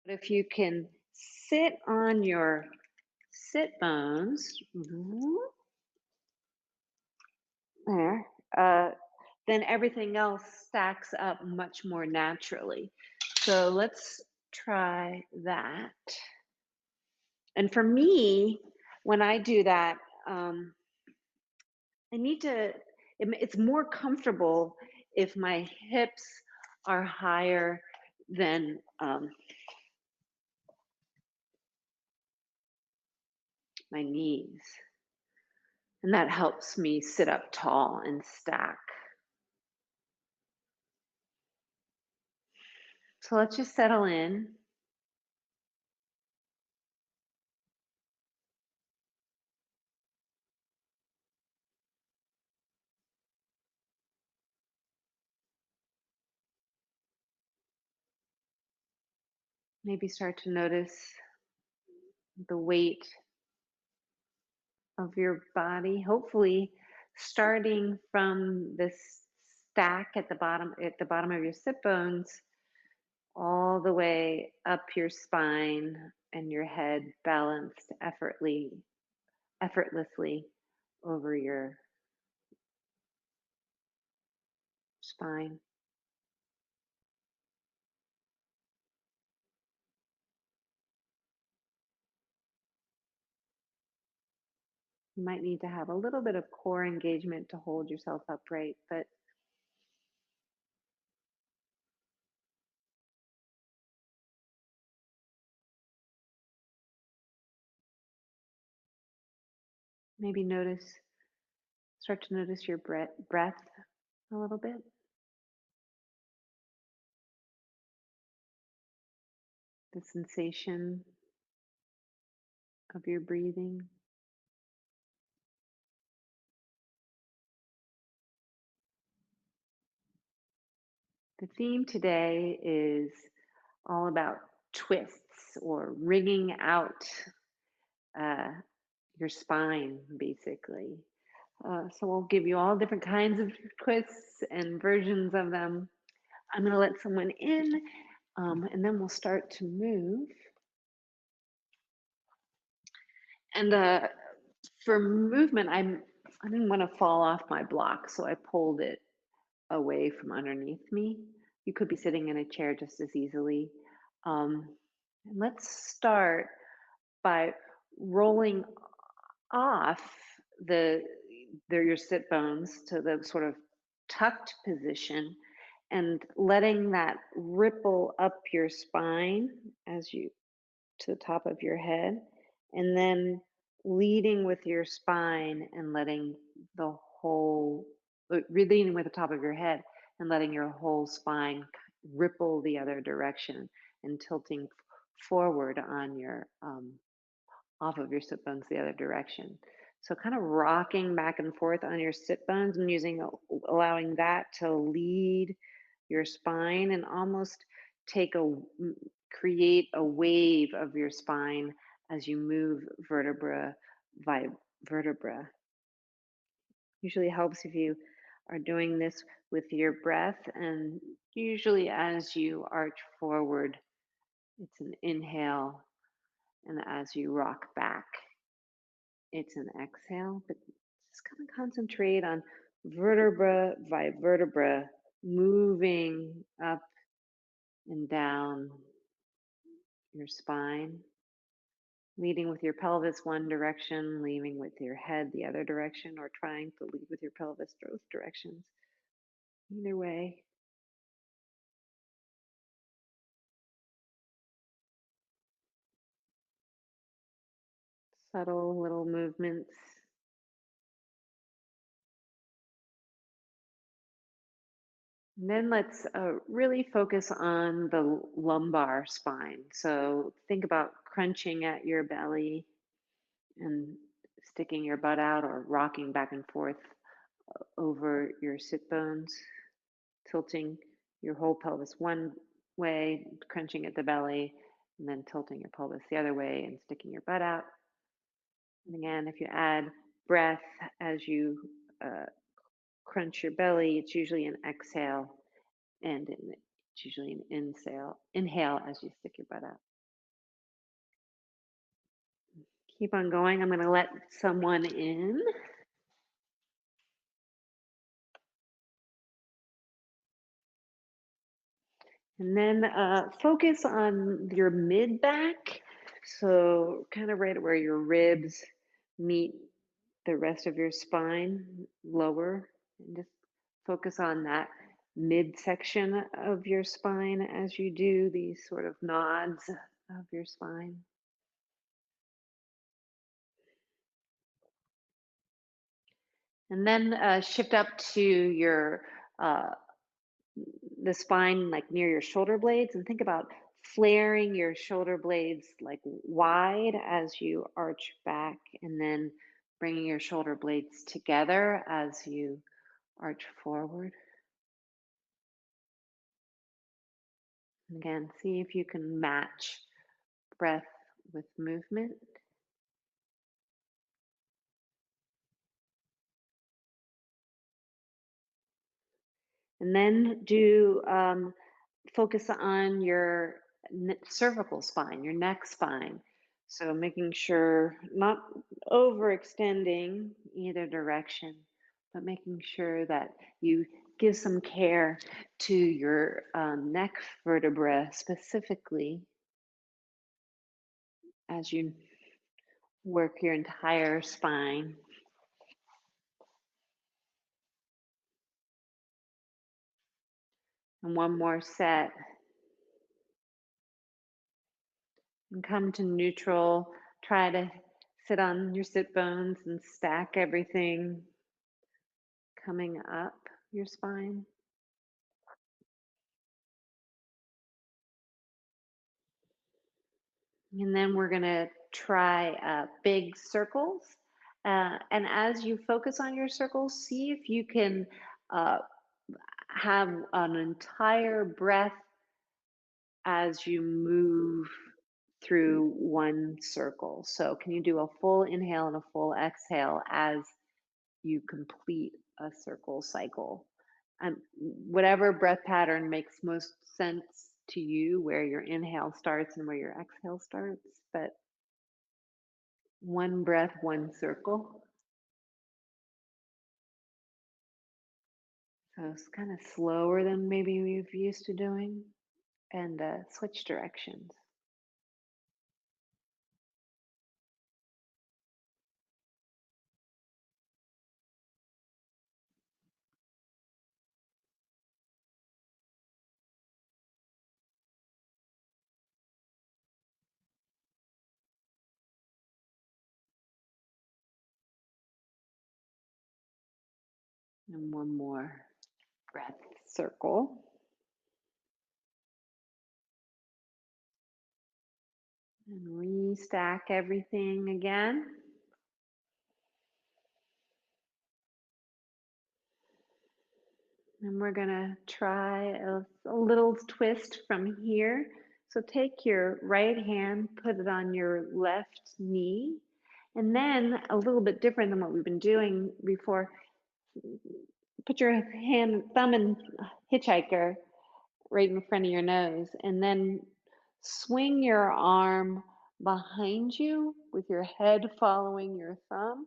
But if you can sit on your sit bones, there, then everything else stacks up much more naturally. So let's try that. And for me, when I do that, I need to, it's more comfortable if my hips are higher than my knees. And that helps me sit up tall and stack. So let's just settle in. Maybe start to notice the weight of your body, hopefully starting from the stack at the bottom of your sit bones all the way up your spine and your head balanced effortlessly over your spine. You might need to have a little bit of core engagement to hold yourself upright, but maybe start to notice your breath a little bit, the sensation of your breathing. The theme today is all about twists or wringing out uh, your spine, basically. So we'll give you all different kinds of twists and versions of them. I'm going to let someone in, and then we'll start to move. And for movement, I didn't want to fall off my block, so I pulled it away from underneath me. You could be sitting in a chair just as easily. And let's start by rolling off your sit bones to the sort of tucked position and letting that ripple up your spine as you to the top of your head, and then leading with your spine and letting the whole leading with the top of your head and letting your whole spine ripple the other direction and tilting forward on your off of your sit bones the other direction. So kind of rocking back and forth on your sit bones and allowing that to lead your spine and almost take a create a wave of your spine as you move vertebra by vertebra. Usually helps if you are doing this with your breath, and usually as you arch forward, it's an inhale, and as you rock back, it's an exhale, but just kind of concentrate on vertebra by vertebra, moving up and down your spine, leading with your pelvis one direction, leading with your head the other direction, or trying to lead with your pelvis both directions. Either way, subtle little movements. And then let's really focus on the lumbar spine. So think about crunching at your belly and sticking your butt out or rocking back and forth over your sit bones, tilting your whole pelvis one way, crunching at the belly, and then tilting your pelvis the other way and sticking your butt out. And again, if you add breath as you crunch your belly, it's usually an exhale, and it's usually an inhale as you stick your butt out. Keep on going. I'm going to let someone in. And then focus on your mid back. So, kind of right where your ribs meet the rest of your spine, lower, and just focus on that midsection of your spine as you do these sort of nods of your spine. And then shift up to your uh, the spine, like near your shoulder blades, and think about flaring your shoulder blades like wide as you arch back, and then bringing your shoulder blades together as you arch forward. Again, see if you can match breath with movement. And then do focus on your cervical spine, your neck spine. So making sure not overextending either direction, but making sure that you give some care to your neck vertebra specifically as you work your entire spine. And one more set. And come to neutral. Try to sit on your sit bones and stack everything coming up your spine. And then we're going to try big circles. And as you focus on your circles, see if you can uh, have an entire breath as you move through one circle. So, can you do a full inhale and a full exhale as you complete a circle cycle? Whatever breath pattern makes most sense to you, where your inhale starts and where your exhale starts, but one breath, one circle. So it's kind of slower than maybe we've used to doing, and switch directions. And one more breath, circle. And restack everything again. And we're gonna try a little twist from here. So take your right hand, put it on your left knee, and then a little bit different than what we've been doing before. Put your thumb and hitchhiker right in front of your nose, and then swing your arm behind you with your head following your thumb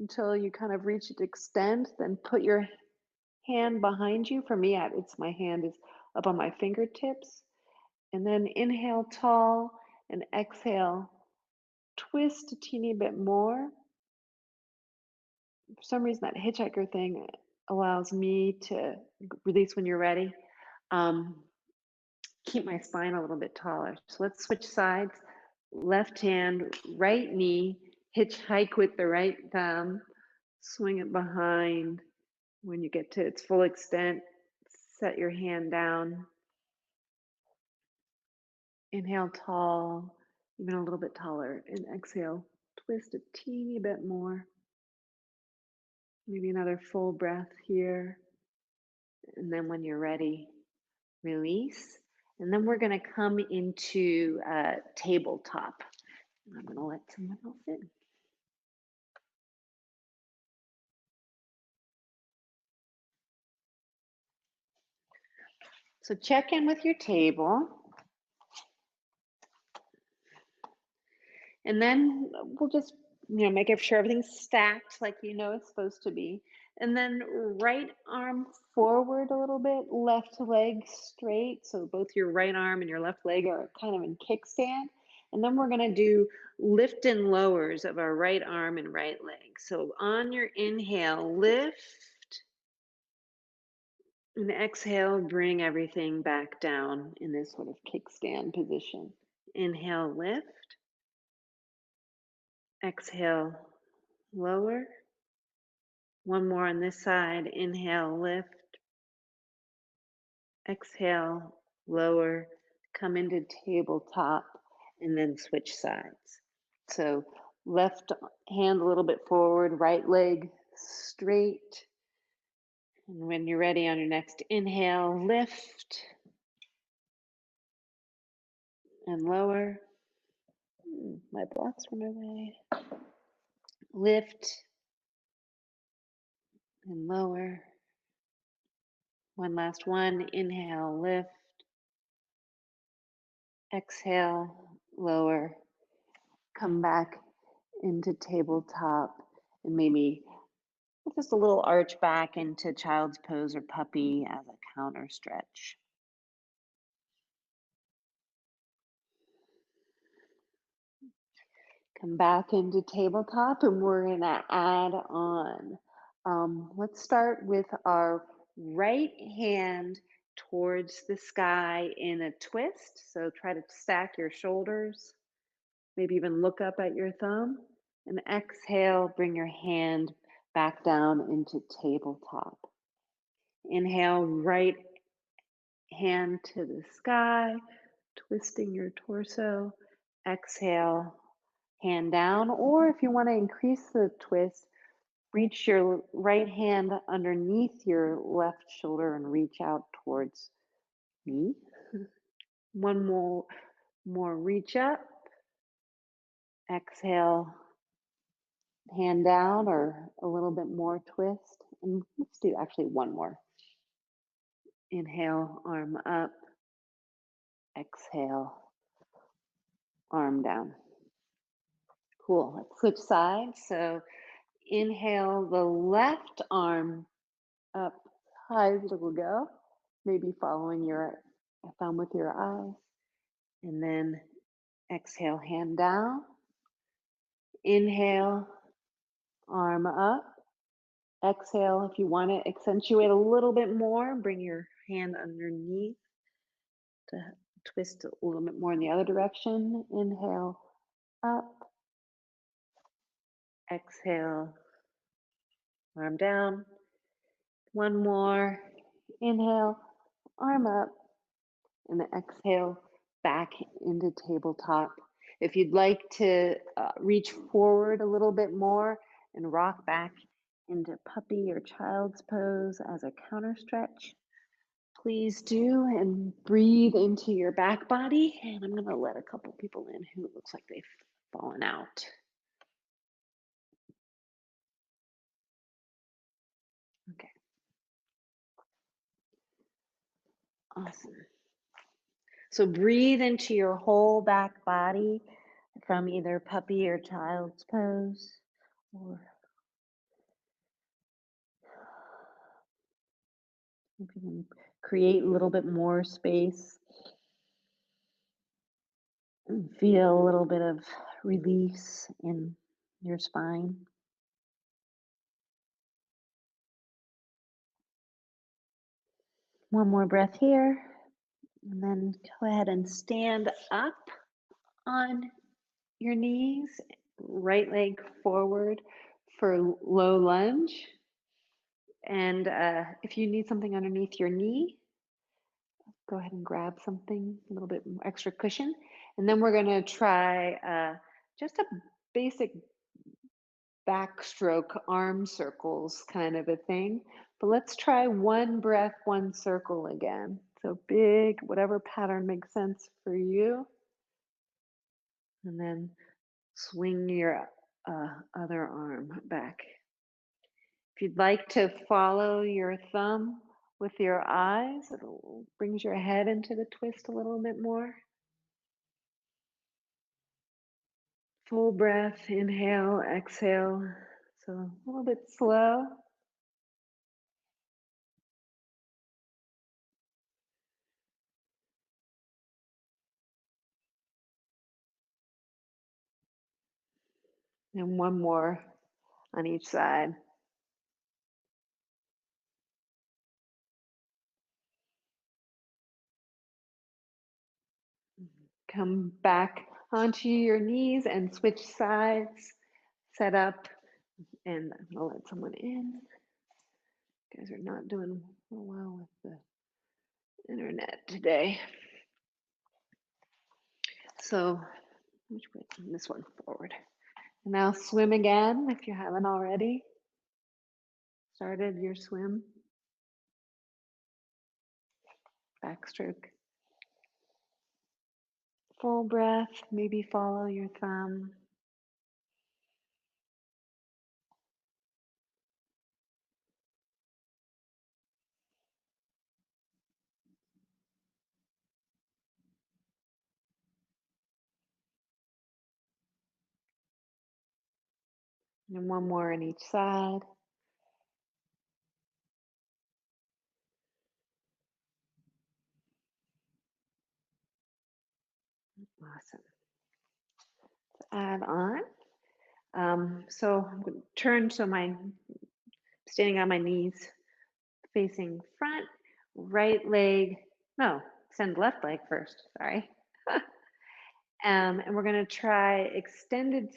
until you kind of reach it to extend. Then put your hand behind you. For me, it's my hand is up on my fingertips. And then inhale tall and exhale. Twist a teeny bit more. For some reason, that hitchhiker thing allows me to release when you're ready. Um, Keep my spine a little bit taller. So let's switch sides. Left hand, right knee, hitchhike with the right thumb, swing it behind. When you get to its full extent, set your hand down. Inhale tall, even a little bit taller, and exhale, twist a teeny bit more. Maybe another full breath here. And then when you're ready, release. And then we're going to come into tabletop. I'm going to let someone else in. So check in with your table. And then we'll just, make sure everything's stacked like it's supposed to be. And then right arm forward a little bit, left leg straight. So both your right arm and your left leg are kind of in kickstand. And then we're going to do lift and lowers of our right arm and right leg. So on your inhale, lift, and exhale, bring everything back down in this sort of kickstand position. Inhale, lift. Exhale, lower. One more on this side. Inhale, lift. Exhale, lower. Come into tabletop and then switch sides. So left hand a little bit forward, right leg straight. And when you're ready on your next inhale, lift and lower. My blocks were my way. Lift and lower. One last one. Inhale, lift. Exhale, lower. Come back into tabletop and maybe just a little arch back into child's pose or puppy as a counter stretch. Come back into tabletop and we're going to add on. Let's start with our right hand towards the sky in a twist. So try to stack your shoulders, maybe even look up at your thumb. And exhale, bring your hand back down into tabletop. Inhale, right hand to the sky, twisting your torso. Exhale, hand down. Or if you want to increase the twist, reach your right hand underneath your left shoulder and reach out towards me. One more reach up. Exhale, hand down or a little bit more twist. And let's do actually one more. Inhale, arm up. Exhale, arm down. Cool. Let's switch sides. So inhale the left arm up high as it will go, maybe following your thumb with your eyes. And then exhale, hand down. Inhale, arm up. Exhale, if you want to accentuate a little bit more, bring your hand underneath to twist a little bit more in the other direction. Inhale, up. Exhale, arm down. One more. Inhale, arm up. And exhale, back into tabletop. If you'd like to reach forward a little bit more and rock back into puppy or child's pose as a counter stretch, please do, and breathe into your back body. And I'm going to let a couple people in who it looks like they've fallen out. Okay, awesome. So breathe into your whole back body from either puppy or child's pose, or if you can create a little bit more space and feel a little bit of release in your spine. One more breath here, and then go ahead and stand up on your knees, right leg forward for low lunge. And if you need something underneath your knee, go ahead and grab something, a little bit extra cushion. And then we're going to try just a basic backstroke arm circles kind of a thing. But let's try one breath, one circle again. So big, whatever pattern makes sense for you. And then swing your other arm back. If you'd like to follow your thumb with your eyes, it brings your head into the twist a little bit more. Full breath, inhale, exhale. So a little bit slow. And one more on each side. Come back onto your knees and switch sides. Set up, and I'll let someone in. You guys are not doing well with the internet today. So, which way? This one forward. And now swim again if you haven't already started your swim. Backstroke. Full breath, maybe follow your thumb. And one more on each side. Awesome. Add on. So I'm going to turn so my standing on my knees, facing front, right leg. No, send left leg first. Sorry. And we're going to try extended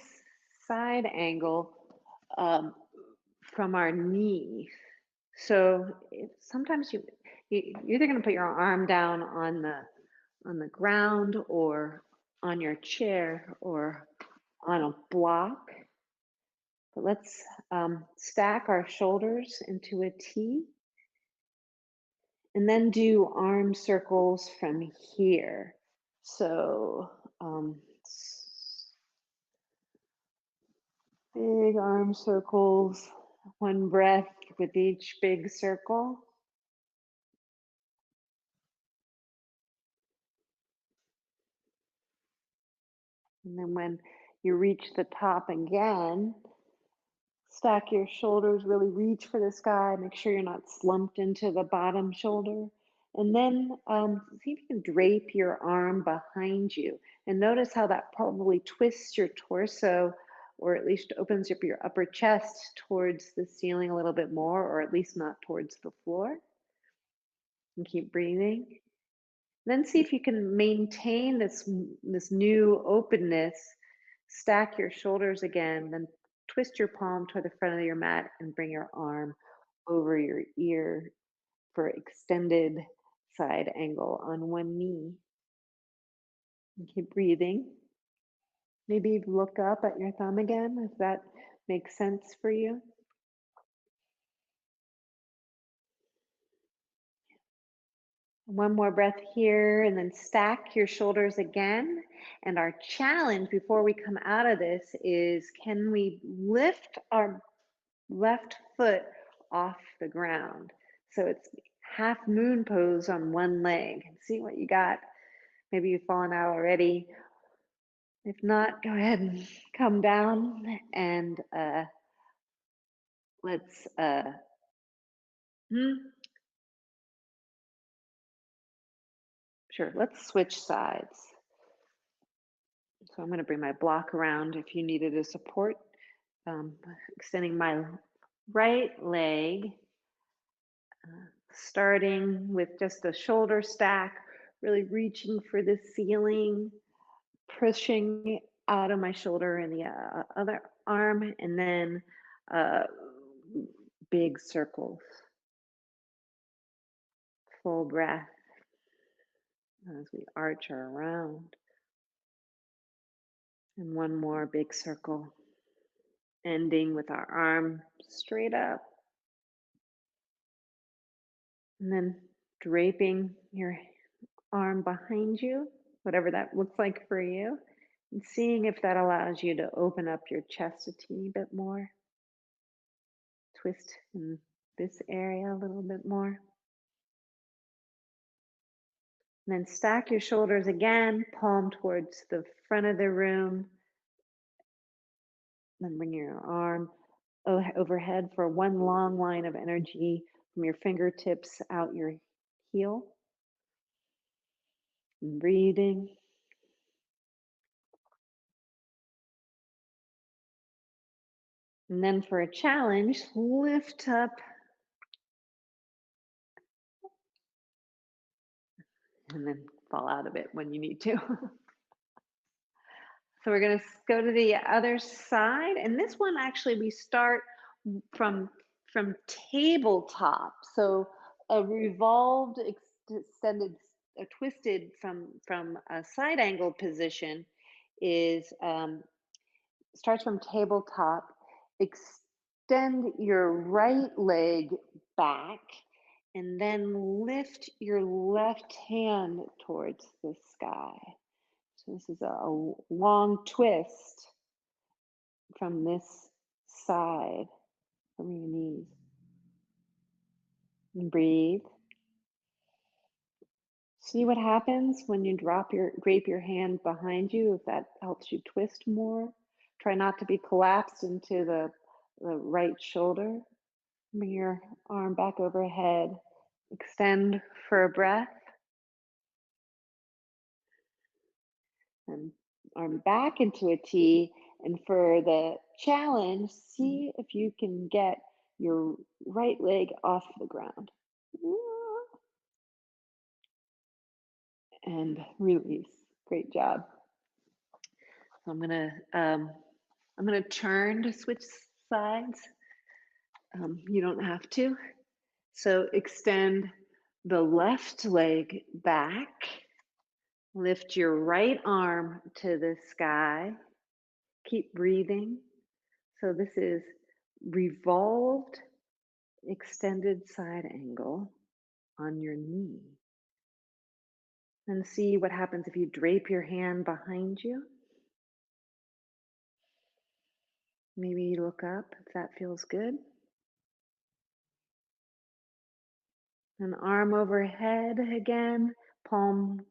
side angle um, from our knee. So sometimes you're either going to put your arm down on the ground or on your chair or on a block. But let's stack our shoulders into a T and then do arm circles from here. So big arm circles, one breath with each big circle. And then when you reach the top again, stack your shoulders, really reach for the sky. Make sure you're not slumped into the bottom shoulder. And then see if you can drape your arm behind you. And notice how that probably twists your torso, or at least opens up your upper chest towards the ceiling a little bit more, or at least not towards the floor. And keep breathing. Then see if you can maintain this new openness. Stack your shoulders again, then twist your palm toward the front of your mat and bring your arm over your ear for extended side angle on one knee. And keep breathing. Maybe look up at your thumb again if that makes sense for you. One more breath here, and then stack your shoulders again. And our challenge before we come out of this is, can we lift our left foot off the ground? So it's half moon pose on one leg. See what you got. Maybe you've fallen out already. If not, go ahead and come down and let's hmm, sure, let's switch sides. So I'm going to bring my block around if you needed a support. Um, Extending my right leg, starting with just a shoulder stack, really reaching for the ceiling, pushing out of my shoulder and the other arm, and then uh, big circles. Full breath as we arch around. And one more big circle, ending with our arm straight up. And then draping your arm behind you, whatever that looks like for you, and seeing if that allows you to open up your chest a teeny bit more. Twist in this area a little bit more. And then stack your shoulders again, palm towards the front of the room, Then bring your arm overhead for one long line of energy from your fingertips out your heel. And breathing. And then for a challenge, lift up and then fall out of it when you need to. So we're going to go to the other side, and this one actually we start from from tabletop. So a revolved, extended, twisted from a side angle position is starts from tabletop. Extend your right leg back, and then lift your left hand towards the sky. So this is a long twist from this side, from your knees. And breathe. See what happens when you drape your hand behind you, if that helps you twist more. Try not to be collapsed into the right shoulder. Bring your arm back overhead. Extend for a breath. And arm back into a T. And for the challenge, see if you can get your right leg off the ground. And release. Great job. So I'm gonna turn to switch sides. You don't have to. So extend the left leg back. Lift your right arm to the sky. Keep breathing. So this is revolved extended side angle on your knee. And see what happens if you drape your hand behind you. Maybe look up if that feels good. An arm overhead again, palm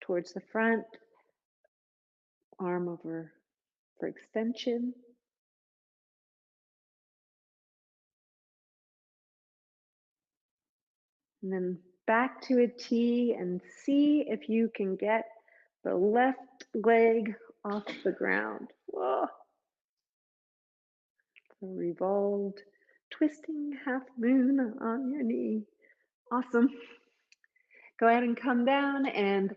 towards the front, arm over for extension. And then back to a T and see if you can get the left leg off the ground. Whoa. So revolved, twisting half moon on your knee. Awesome. Go ahead and come down and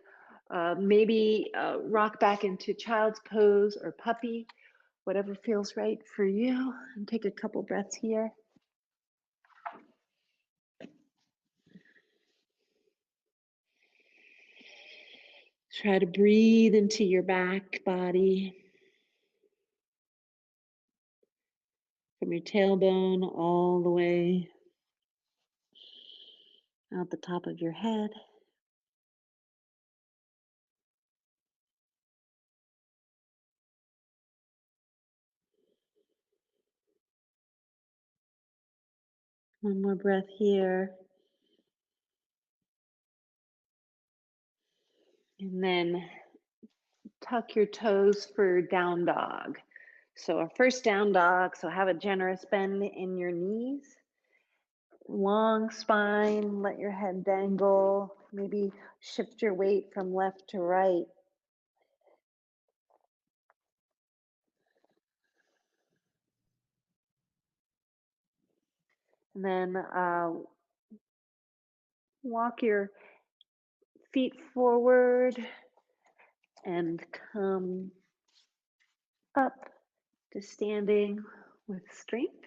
maybe rock back into child's pose or puppy, whatever feels right for you. And take a couple breaths here. Try to breathe into your back body from your tailbone all the way out the top of your head. One more breath here. And then tuck your toes for down dog. So our first down dog, so have a generous bend in your knees. Long spine, let your head dangle. Maybe shift your weight from left to right. And then walk your feet forward and come up to standing with strength.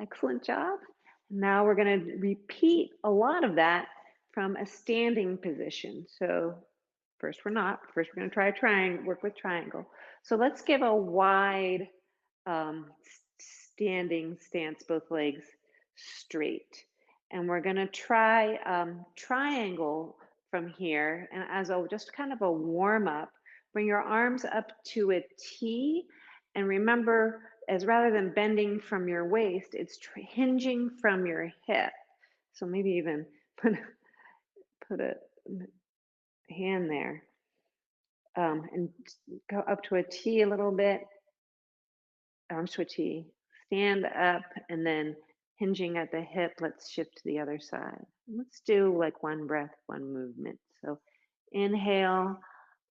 Excellent job. Now we're going to repeat a lot of that from a standing position. So first we're not. First we're going to try a triangle, work with triangle. So let's give a wide standing stance, both legs straight. And we're going to try triangle from here. And as a just kind of a warm up, bring your arms up to a T. And remember, as rather than bending from your waist, it's hinging from your hip. So maybe even put a hand there and go up to a T a little bit. arms to a T, stand up, and then hinging at the hip, let's shift to the other side. Let's do like one breath, one movement. So inhale,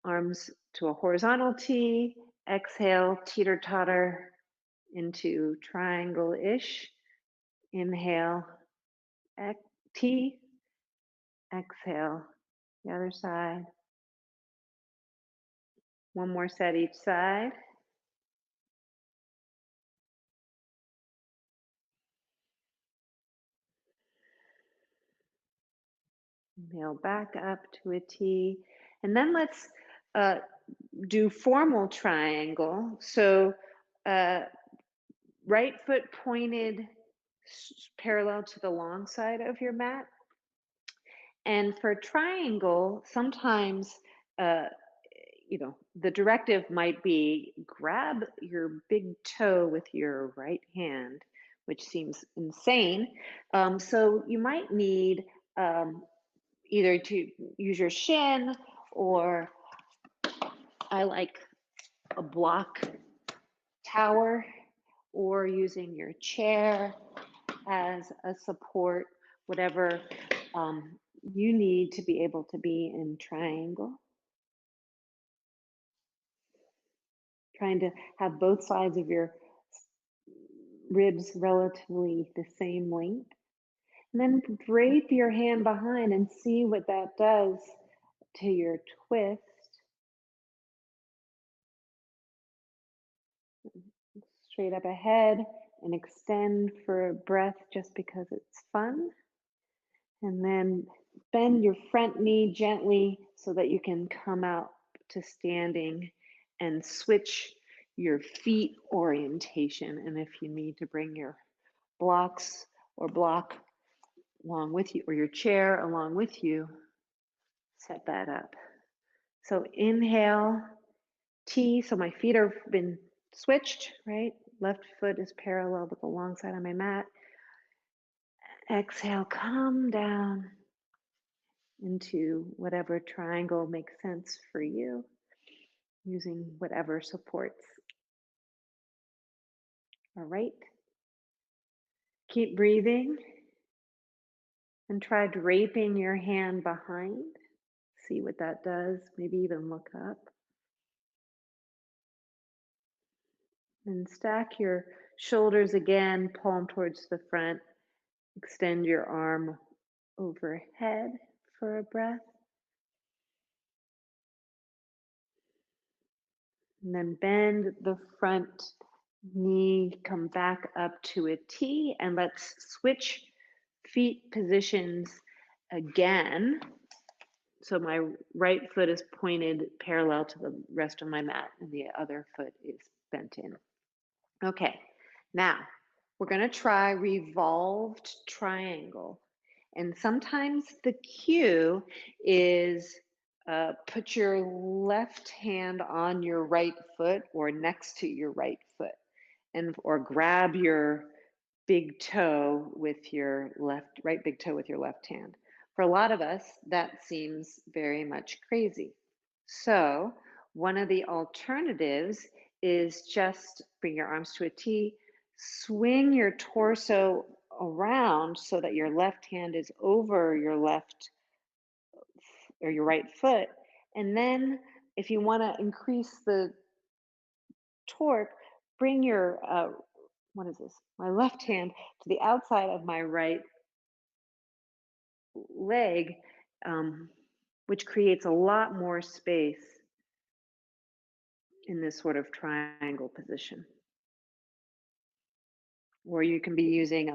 arms to a horizontal T, exhale, teeter totter into triangle ish. Inhale, T, exhale, the other side. One more set each side. Inhale back up to a T. And then let's uh, do formal triangle. So uh, right foot pointed parallel to the long side of your mat. And for triangle, sometimes uh, the directive might be grab your big toe with your right hand, which seems insane. So you might need um, either to use your shin, or I like a block tower, or using your chair as a support, whatever you need to be able to be in triangle. Trying to have both sides of your ribs relatively the same length. And then drape your hand behind and see what that does to your twist. Straight up ahead and extend for a breath just because it's fun. And then bend your front knee gently so that you can come out to standing and switch your feet orientation. And if you need to bring your blocks or block along with you, or your chair along with you, set that up. So inhale, T. So my feet have been switched, right? Left foot is parallel with the long side of my mat. Exhale, come down into whatever triangle makes sense for you, using whatever supports. All right. Keep breathing and try draping your hand behind. See what that does. Maybe even look up. And stack your shoulders again, palm towards the front. Extend your arm overhead for a breath. And then bend the front knee, come back up to a T, and let's switch feet positions again. So my right foot is pointed parallel to the rest of my mat, and the other foot is bent in. Okay, now we're going to try revolved triangle. And sometimes the cue is put your left hand on your right foot or next to your right foot, and or grab your big toe with your right big toe with your left hand. For a lot of us, that seems very much crazy. So one of the alternatives is just bring your arms to a T, swing your torso around so that your left hand is over your left or your right foot. And then if you want to increase the torque, bring your, what is this? My left hand to the outside of my right leg, which creates a lot more space in this sort of triangle position. Or you can be using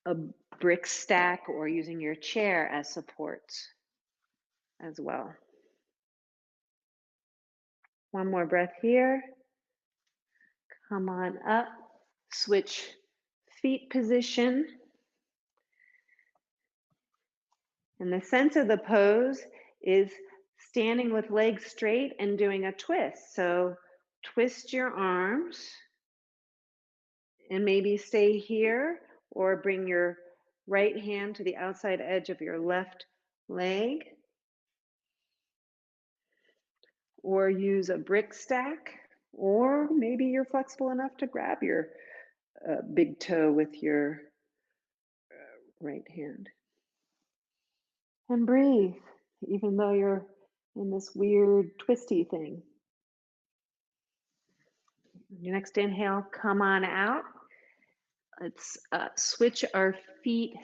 a brick stack or using your chair as supports as well. One more breath here. Come on up. Switch feet position. And the sense of the pose is standing with legs straight and doing a twist. So twist your arms and maybe stay here, or bring your right hand to the outside edge of your left leg, or use a brick stack Or maybe you're flexible enough to grab your big toe with your right hand. And breathe, even though you're in this weird twisty thing. Your next inhale, come on out. Let's switch our feet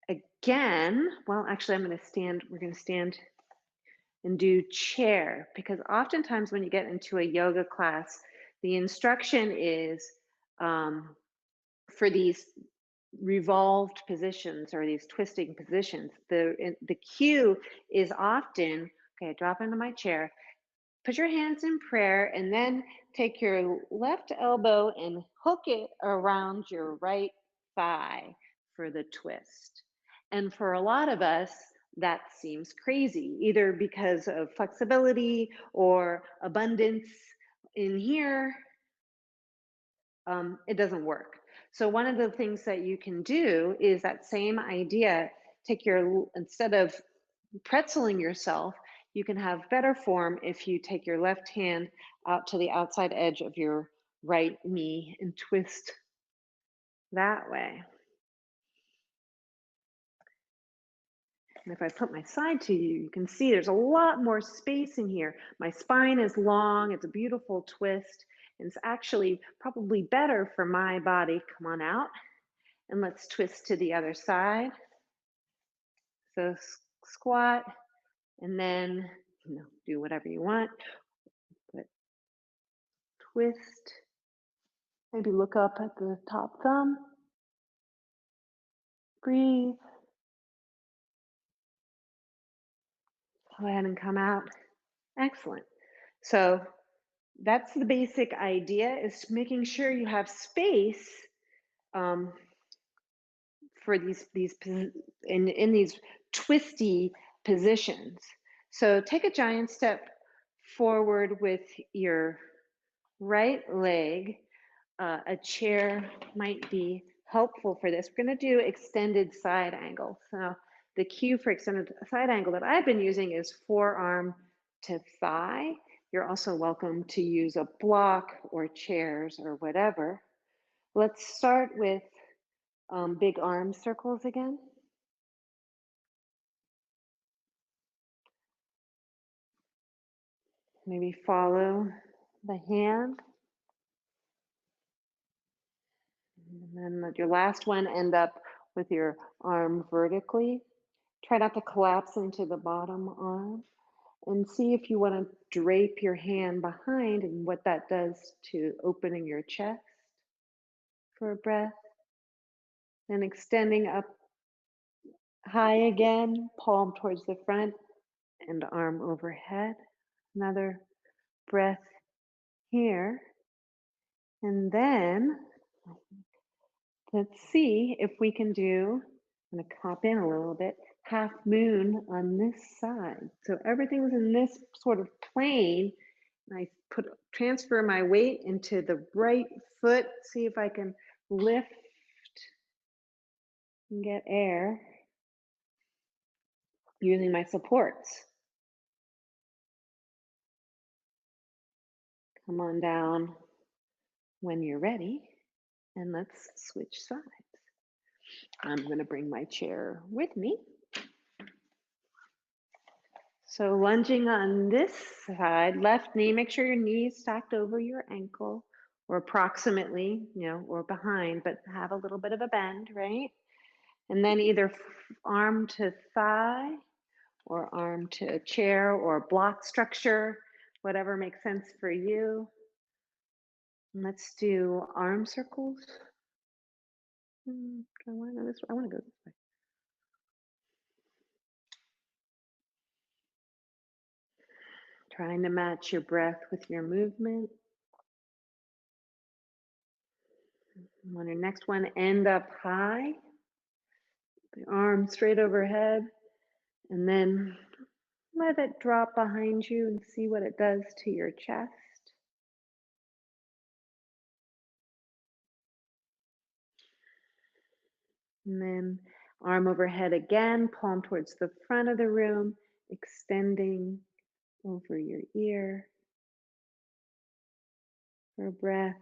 again. Well, actually, I'm going to stand. We're going to stand and do chair because oftentimes when you get into a yoga class, the instruction is um, for these revolved positions or these twisting positions. The cue is often okay. Drop into my chair. Put your hands in prayer and then take your left elbow and hook it around your right thigh for the twist. And for a lot of us, that seems crazy, either because of flexibility or abundance in here. It doesn't work. So one of the things that you can do is that same idea, take your, instead of pretzeling yourself, you can have better form if you take your left hand out to the outside edge of your right knee and twist that way. And if I put my side to you, you can see there's a lot more space in here. My spine is long, it's a beautiful twist, and it's actually probably better for my body. Come on out, and let's twist to the other side. So squat, and then do whatever you want, but twist. Maybe look up at the top thumb. Breathe. Go ahead and come out. Excellent. So that's the basic idea, is making sure you have space um, for these in these twisty positions. So take a giant step forward with your right leg. A chair might be helpful for this. We're going to do extended side angle. So the cue for extended side angle that I've been using is forearm to thigh. You're also welcome to use a block or chairs or whatever. Let's start with big arm circles again. Maybe follow the hand. And then let your last one end up with your arm vertically. Try not to collapse into the bottom arm. And see if you want to drape your hand behind and what that does to opening your chest for a breath. And extending up high again, palm towards the front and arm overhead. Another breath here. And then let's see if we can do, I'm going to hop in a little bit, half moon on this side. So everything's in this sort of plane. I transfer my weight into the right foot, see if I can lift and get air using my supports. Come on down when you're ready, and let's switch sides. I'm going to bring my chair with me. So lunging on this side, left knee, make sure your knee is stacked over your ankle or approximately, or behind, but have a little bit of a bend, right? And then either arm to thigh or arm to chair or block structure, whatever makes sense for you. And let's do arm circles. I want to go this way. I want to go this way. Trying to match your breath with your movement. On your next one, end up high, the arm straight overhead, and then let it drop behind you and see what it does to your chest. And then arm overhead again, palm towards the front of the room, extending over your ear. for breath.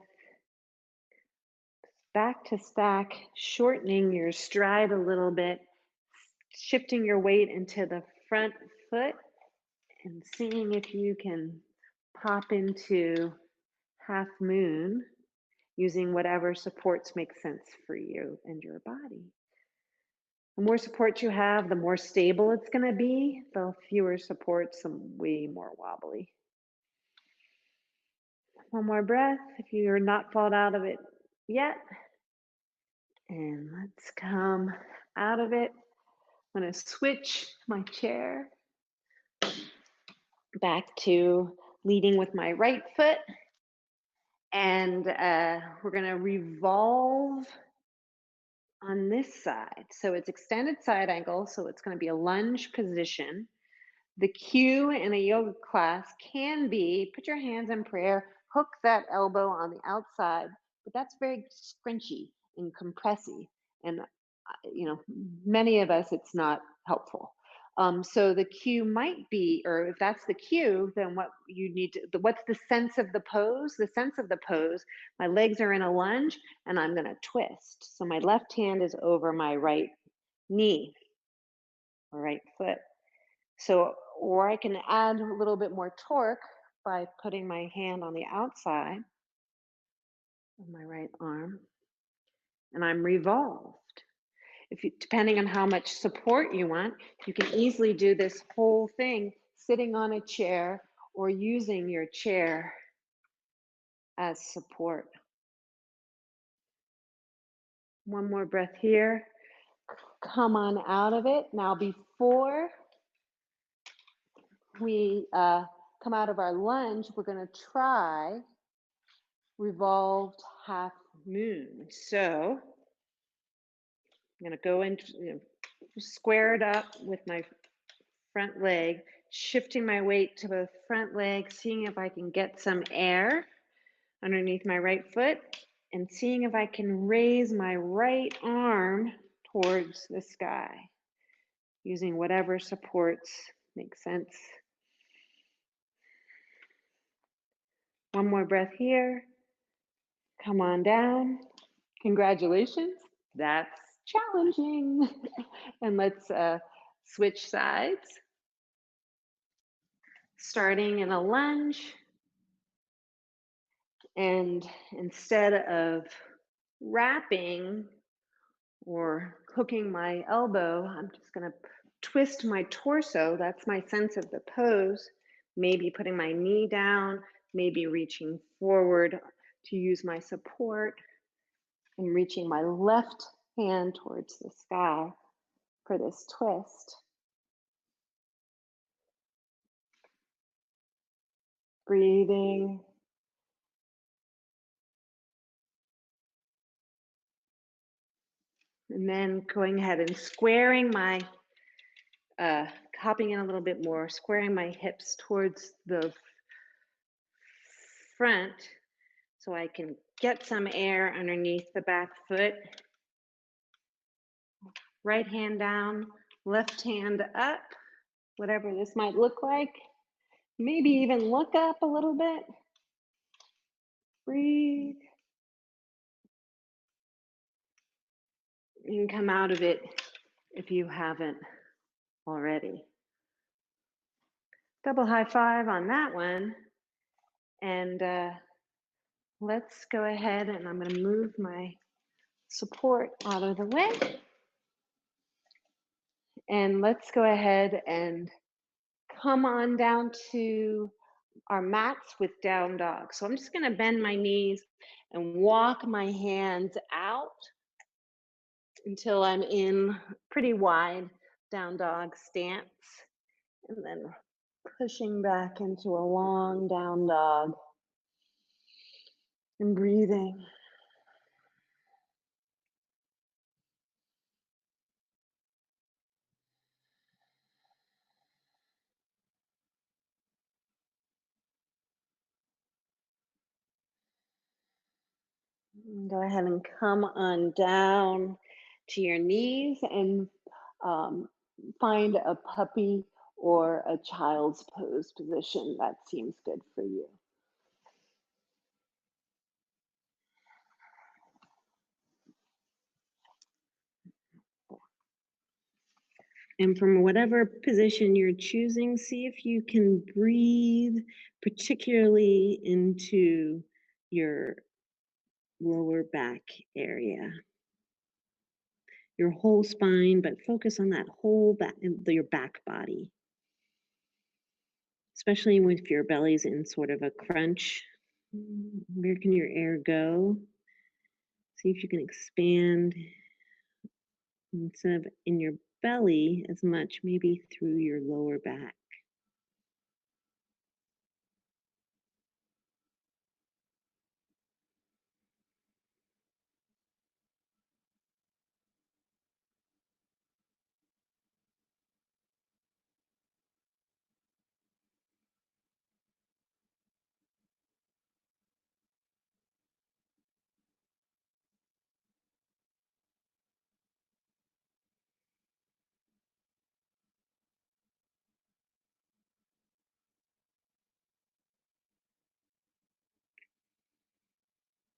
Back to stack, shortening your stride a little bit, shifting your weight into the front foot and seeing if you can pop into half moon using whatever supports make sense for you and your body. The more support you have, the more stable it's going to be. The fewer supports, the way more wobbly. One more breath if you're not fallen out of it yet. And let's come out of it. I'm going to switch my chair back to leading with my right foot. And we're going to revolve on this side. So it's extended side angle. So it's going to be a lunge position. The cue in a yoga class can be put your hands in prayer, hook that elbow on the outside, but that's very scrunchy and compressy. And, many of us, it's not helpful. So the cue might be, or if that's the cue, then what you need to, what's the sense of the pose? The sense of the pose, my legs are in a lunge and I'm going to twist. So my left hand is over my right knee or right foot. So, or I can add a little bit more torque by putting my hand on the outside of my right arm and I'm revolved. If you, depending on how much support you want, you can easily do this whole thing sitting on a chair or using your chair as support. One more breath here. Come on out of it. Now, before we come out of our lunge, we're going to try revolved half moon. So I'm going to go into square it up with my front leg, shifting my weight to the front leg, seeing if I can get some air underneath my right foot, and seeing if I can raise my right arm towards the sky, using whatever supports make sense. One more breath here. Come on down. Congratulations. That's challenging. And let's switch sides. Starting in a lunge. And instead of wrapping or hooking my elbow, I'm just going to twist my torso. That's my sense of the pose. Maybe putting my knee down, maybe reaching forward to use my support and reaching my left hand towards the sky for this twist. Breathing. And then going ahead and squaring my, hopping in a little bit more, squaring my hips towards the front so I can get some air underneath the back foot. Right hand down, left hand up, whatever this might look like. Maybe even look up a little bit. Breathe. You can come out of it if you haven't already. Double high five on that one. And let's go ahead and I'm going to move my support out of the way. And let's go ahead and come on down to our mats with down dog. So I'm just going to bend my knees and walk my hands out until I'm in pretty wide down dog stance. And then pushing back into a long down dog and breathing. Go ahead and come on down to your knees and find a puppy or a child's pose position that seems good for you. And from whatever position you're choosing, see if you can breathe, particularly into your lower back area, your whole spine, but focus on that whole back, your back body, especially if your belly's in sort of a crunch. Where can your air go? See if you can expand instead of in your belly as much, maybe through your lower back.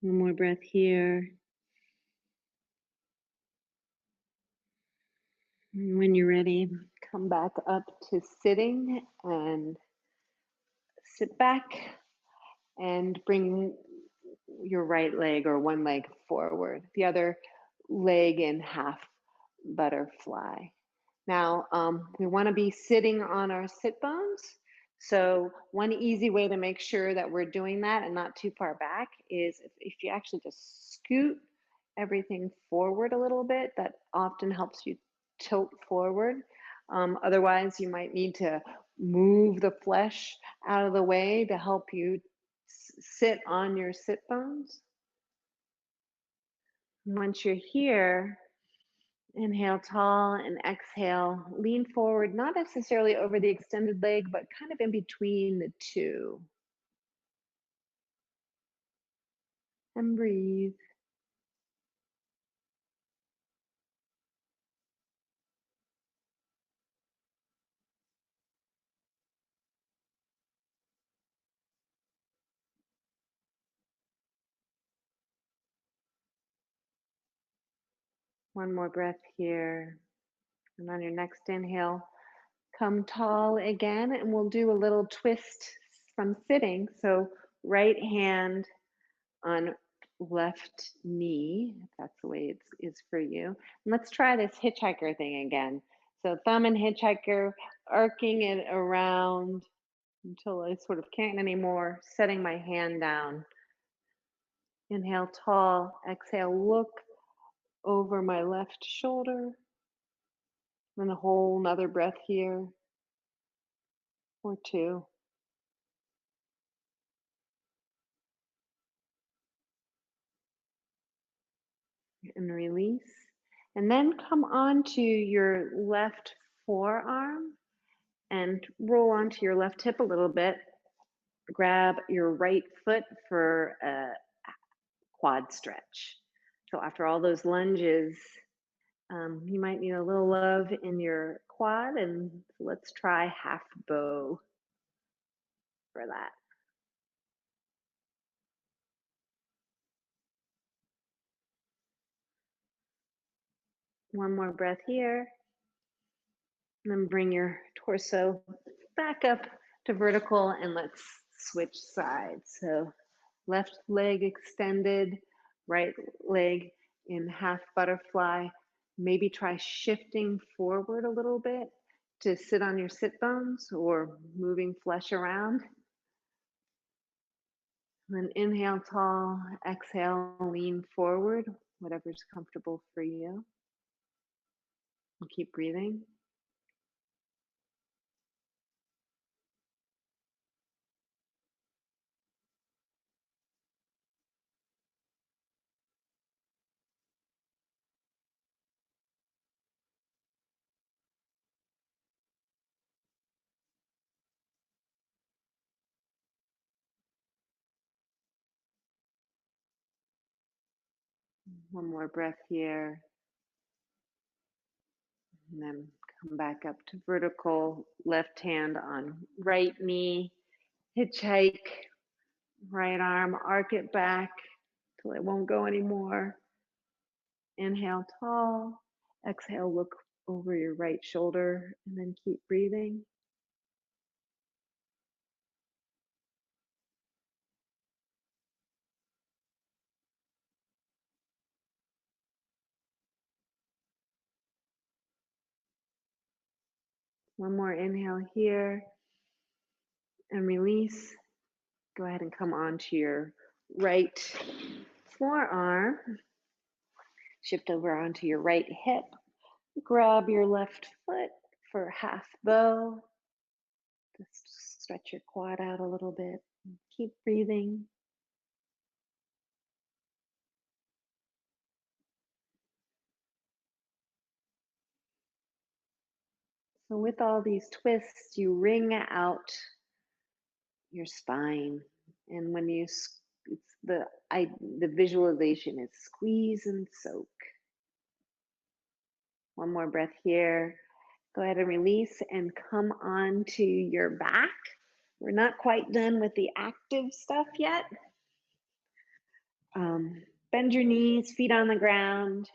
One more breath here. And when you're ready, Come back up to sitting and sit back and bring your right leg or one leg forward, the other leg in half butterfly. Now, we want to be sitting on our sit bones. So, one easy way to make sure that we're doing that and not too far back is if you actually just scoot everything forward a little bit, that often helps you tilt forward. Otherwise, you might need to move the flesh out of the way to help you sit on your sit bones. Once you're here, inhale tall and exhale. Lean forward, not necessarily over the extended leg, but kind of in between the two. And breathe. One more breath here. And on your next inhale, come tall again, and we'll do a little twist from sitting. So, right hand on left knee, if that's the way it is for you. And let's try this hitchhiker thing again. So, thumb and hitchhiker, arcing it around until I sort of can't anymore, setting my hand down. Inhale tall, exhale, look over my left shoulder, and a whole nother breath here, or two, and release. And then come onto your left forearm and roll onto your left hip a little bit. Grab your right foot for a quad stretch. So after all those lunges, you might need a little love in your quad, and let's try half bow for that. One more breath here, and then bring your torso back up to vertical, and let's switch sides. So left leg extended, right leg in half butterfly. Maybe try shifting forward a little bit to sit on your sit bones or moving flesh around. Then inhale tall, exhale, lean forward, whatever's comfortable for you. And keep breathing. One more breath here. And then come back up to vertical, left hand on right knee, hitchhike, right arm, arc it back till it won't go anymore. Inhale tall, exhale, look over your right shoulder, and then keep breathing. One more inhale here and release. Go ahead and come onto your right forearm. Shift over onto your right hip. Grab your left foot for half bow. Just stretch your quad out a little bit. Keep breathing. So with all these twists, you wring out your spine. And when you, it's the visualization is squeeze and soak. One more breath here. Go ahead and release and come on to your back. We're not quite done with the active stuff yet. Bend your knees, feet on the ground,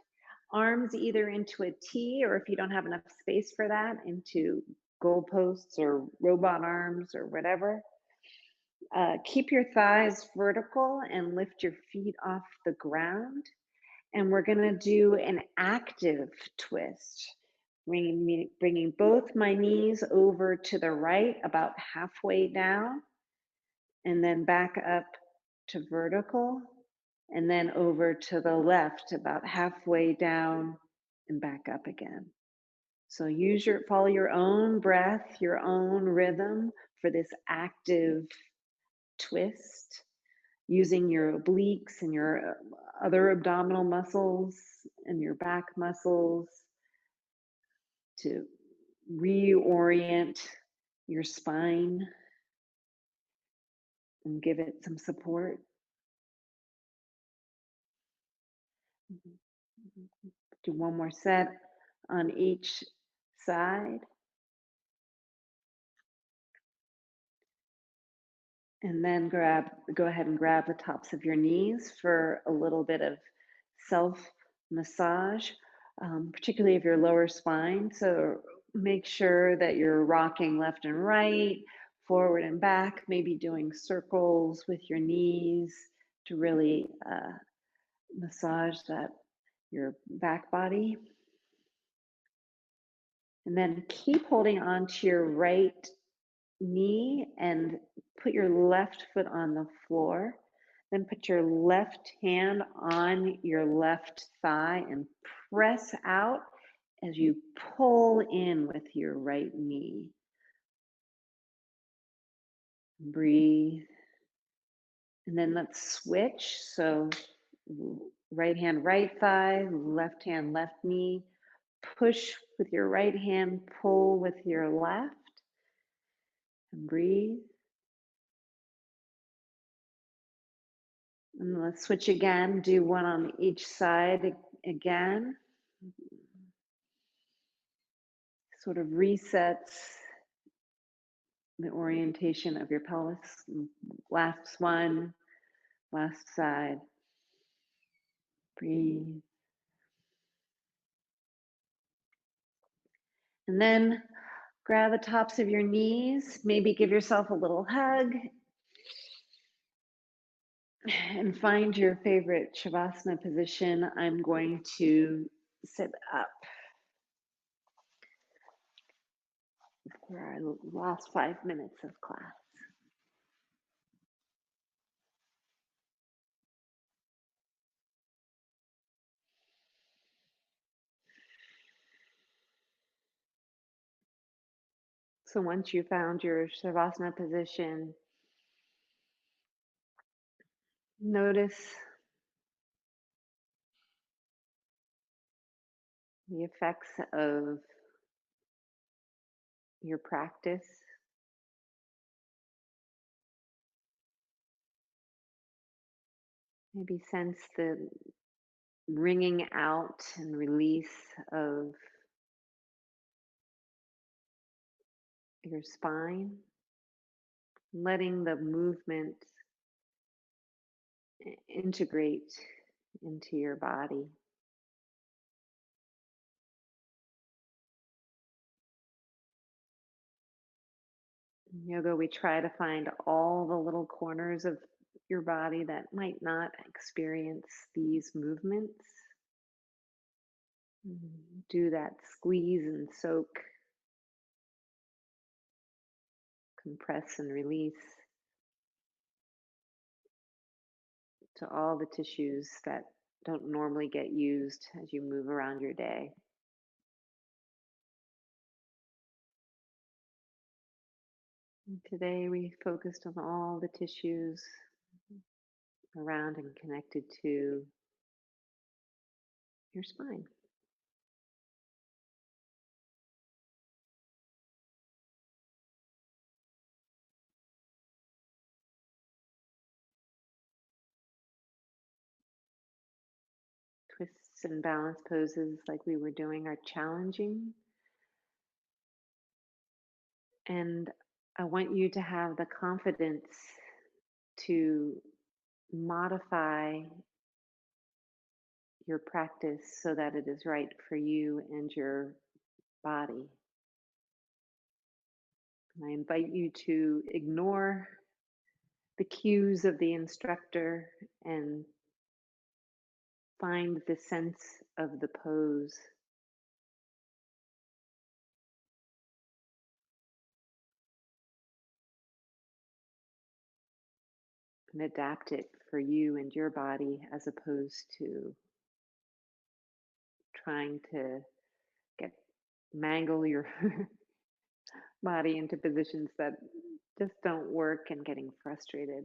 arms either into a T, or if you don't have enough space for that, into goalposts or robot arms or whatever. Keep your thighs vertical and lift your feet off the ground. And we're going to do an active twist, bringing both my knees over to the right, about halfway down, and then back up to vertical, and then over to the left, about halfway down and back up again. So follow your own breath, your own rhythm for this active twist, using your obliques and your other abdominal muscles and your back muscles to reorient your spine and give it some support. Do one more set on each side. And then go ahead and grab the tops of your knees for a little bit of self massage, particularly of your lower spine. So make sure that you're rocking left and right, forward and back, maybe doing circles with your knees to really massage your back body. And then keep holding on to your right knee and put your left foot on the floor. Then put your left hand on your left thigh and press out as you pull in with your right knee. Breathe. And then let's switch. So right hand, right thigh, left hand, left knee. Push with your right hand, pull with your left. And breathe. And let's switch again. Do one on each side again. Sort of resets the orientation of your pelvis. Last one, last side. Breathe. And then grab the tops of your knees. Maybe give yourself a little hug. And find your favorite Shavasana position. I'm going to sit up for our last 5 minutes of class. So once you found your Shavasana position, notice the effects of your practice. Maybe sense the wringing out and release of your spine, letting the movement integrate into your body. In yoga, we try to find all the little corners of your body that might not experience these movements. Do that squeeze and soak, compress and release to all the tissues that don't normally get used as you move around your day. And today we focused on all the tissues around and connected to your spine. Twists and balance poses, like we were doing, are challenging. And I want you to have the confidence to modify your practice so that it is right for you and your body. And I invite you to ignore the cues of the instructor and find the sense of the pose and adapt it for you and your body as opposed to trying to get mangle your body into positions that just don't work and getting frustrated.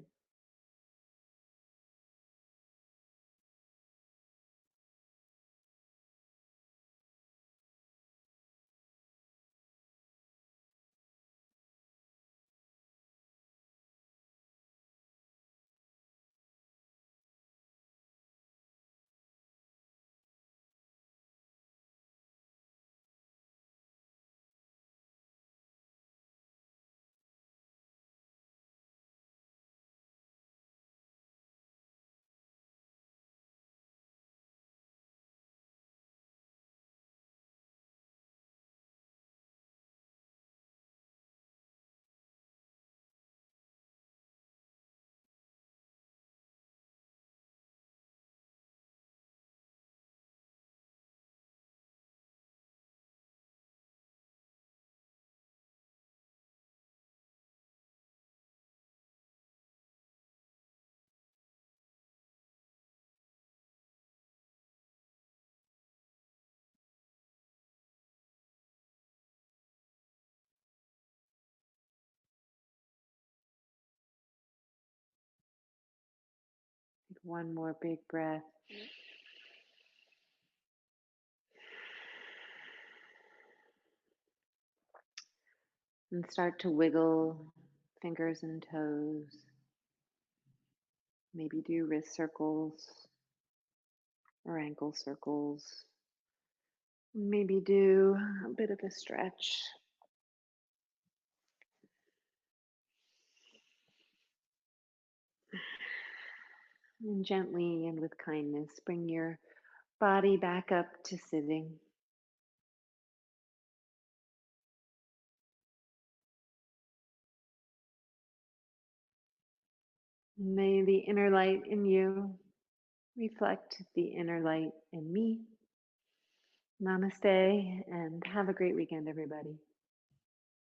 Take one more big breath and start to wiggle fingers and toes. Maybe do wrist circles or ankle circles. Maybe do a bit of a stretch. And gently and with kindness, bring your body back up to sitting. May the inner light in you reflect the inner light in me. Namaste and have a great weekend, everybody.